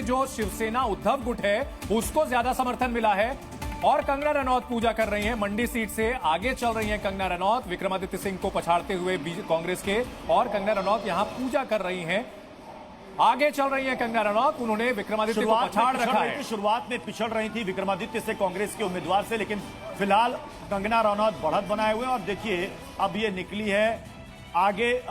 में जो शिवसेना उद्धव गुट है उसको ज्यादा समर्थन मिला है और कंगना रनौत पूजा कर रही हैं। मंडी सीट से आगे चल रही हैं कंगना रनौत, विक्रमादित्य सिंह को पछाड़ते हुए कांग्रेस के, और कंगना रनौत यहां पूजा कर रही हैं। आगे चल रही है कंगना रनौत, उन्होंने विक्रमादित्य को पछाड़ रखा है। शुरुआत में पिछड़ रही थी विक्रमादित्य से, कांग्रेस के उम्मीदवार से, लेकिन फिलहाल कंगना रनौत बढ़त बनाए हुए हैं। और देखिए अब ये निकली है आगे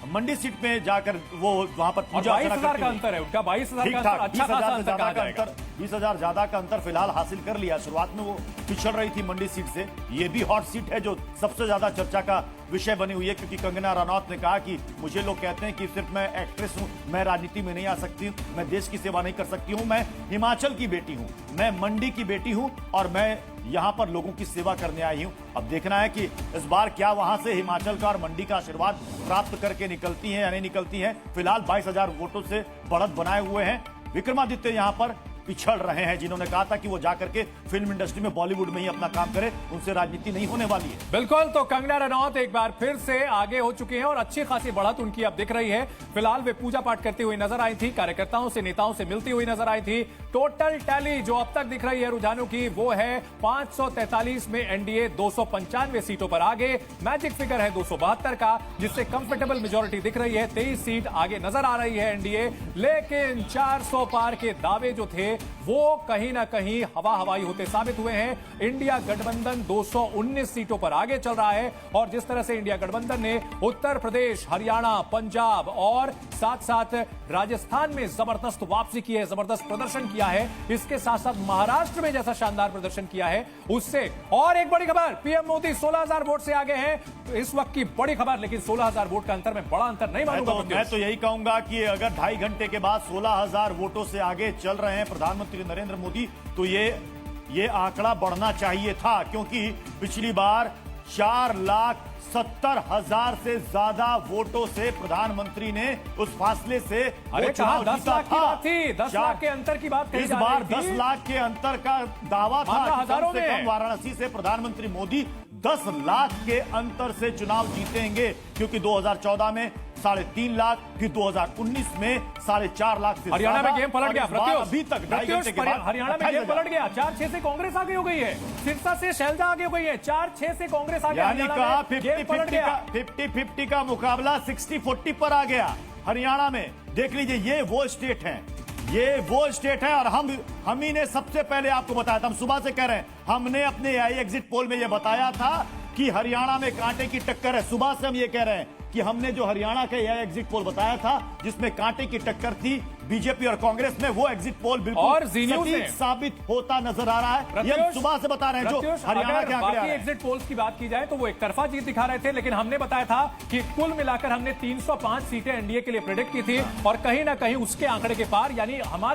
मंडी सीट में जाकर वो वहां पर पूजा 22,000 का अंतर है उनका, 22,000 का अंतर, अच्छा खासा अंतर कहा जाएगा। 20,000 ज्यादा का अंतर फिलहाल हासिल कर लिया। शुरुआत में वो पिछड़ रही थी मंडी सीट से। ये भी हॉट सीट है जो सबसे ज्यादा चर्चा का विषय बनी हुई है, क्योंकि कंगना रनौत ने कहा कि मुझे लोग कहते हैं कि सिर्फ मैं एक्ट्रेस हूं, मैं राजनीति में नहीं आ सकती, मैं देश की सेवा नहीं कर सकती हूं, मैं हिमाचल की बेटी हूं, मैं मंडी की बेटी हूं और मैं यहां पर लोगों की सेवा करने आई हूं। अब देखना है कि इस बार क्या वहां से हिमाचल का और मंडी का आशीर्वाद प्राप्त करके निकलती हैं या नहीं निकलती हैं। फिलहाल 22,000 वोटों से बढ़त बनाए हुए हैं। विक्रमादित्य यहां पर पिछड़ रहे हैं, जिन्होंने कहा था कि वो जाकर के फिल्म इंडस्ट्री में, बॉलीवुड में ही अपना काम करे, उनसे राजनीति नहीं होने वाली है। बिल्कुल, तो कंगना रनौत एक बार फिर से आगे हो चुकी हैं और अच्छी खासी बढ़त उनकी अब दिख रही है। फिलहाल वे पूजा पाठ करती हुई नजर आई थी, कार्यकर्ताओं से, नेताओं से मिलती हुई नजर आई थी। टोटल टैली जो अब तक दिख रही है रुझानों की वो है 543 में एनडीए 295 सीटों पर आगे, मैजिक फिगर है 272 का, जिससे कंफर्टेबल मेजोरिटी दिख रही है। 23 सीट आगे नजर आ रही है एनडीए, लेकिन 400 पार के दावे जो थे वो कहीं ना कहीं हवा हवाई होते साबित हुए हैं। इंडिया गठबंधन 219 सीटों पर आगे चल रहा है और जिस तरह से इंडिया गठबंधन ने उत्तर प्रदेश, हरियाणा, पंजाब और साथ साथ राजस्थान में जबरदस्त वापसी की है, जबरदस्त प्रदर्शन किया है, इसके साथ साथ महाराष्ट्र में जैसा शानदार प्रदर्शन किया है उससे। और एक बड़ी खबर, पीएम मोदी 16,000 वोट से आगे हैं, इस वक्त की बड़ी खबर। लेकिन 16,000 वोट का अंतर में बड़ा अंतर नहीं मानूंगा। मैं तो यही कहूंगा कि अगर 2.5 घंटे के बाद 16,000 वोटों से आगे चल रहे हैं प्रधानमंत्री नरेंद्र मोदी, तो ये आंकड़ा बढ़ना चाहिए था, क्योंकि पिछली बार 4,70,000 से ज्यादा वोटों से प्रधानमंत्री ने उस फासले से कहा 10 लाख की बात थी, 10 लाख के अंतर की बात कही इस बार 10 लाख के अंतर का दावा था। हजारों से कम वाराणसी से प्रधानमंत्री मोदी 10 लाख के अंतर से चुनाव जीतेंगे, क्योंकि 2014 में 3.5 लाख, फिर 2019 में 4.5 लाख से हरियाणा में गेम पलट गया। अभी तक 2.5 घंटे के बाद हरियाणा में गेम पलट गया। 4-6 से कांग्रेस आगे हो गई है, सिरसा से शैलजा आगे हो गई है, 4-6 से कांग्रेस आगे। यानी कहा 50-50 का मुकाबला 60-40 पर आ गया हरियाणा में। देख लीजिए, ये वो स्टेट है, ये वो स्टेट है। और हम ही ने सबसे पहले आपको बताया था, हम सुबह से कह रहे हैं, हमने अपने आई एग्जिट पोल में ये बताया था कि हरियाणा में कांटे की टक्कर है। सुबह से हम ये कह रहे हैं कि हमने जो हरियाणा का यह एग्जिट पोल बताया था जिसमें कांटे की टक्कर थी बीजेपी और कांग्रेस में, वो एग्जिट पोल बिल्कुल सटीक साबित होता नजर आ रहा है। ये हम सुबह से बता रहे हैं जो हरियाणा के आंकड़े आ रहे हैं। एग्जिट पोल्स की बात की जाए तो वो एक तरफा जीत दिखा रहे थे, लेकिन हमने बताया था कि कुल मिलाकर हमने 305 सीटें एनडीए के लिए प्रेडिक्ट की थी और कहीं ना कहीं उसके आंकड़े के पार, यानी हमारे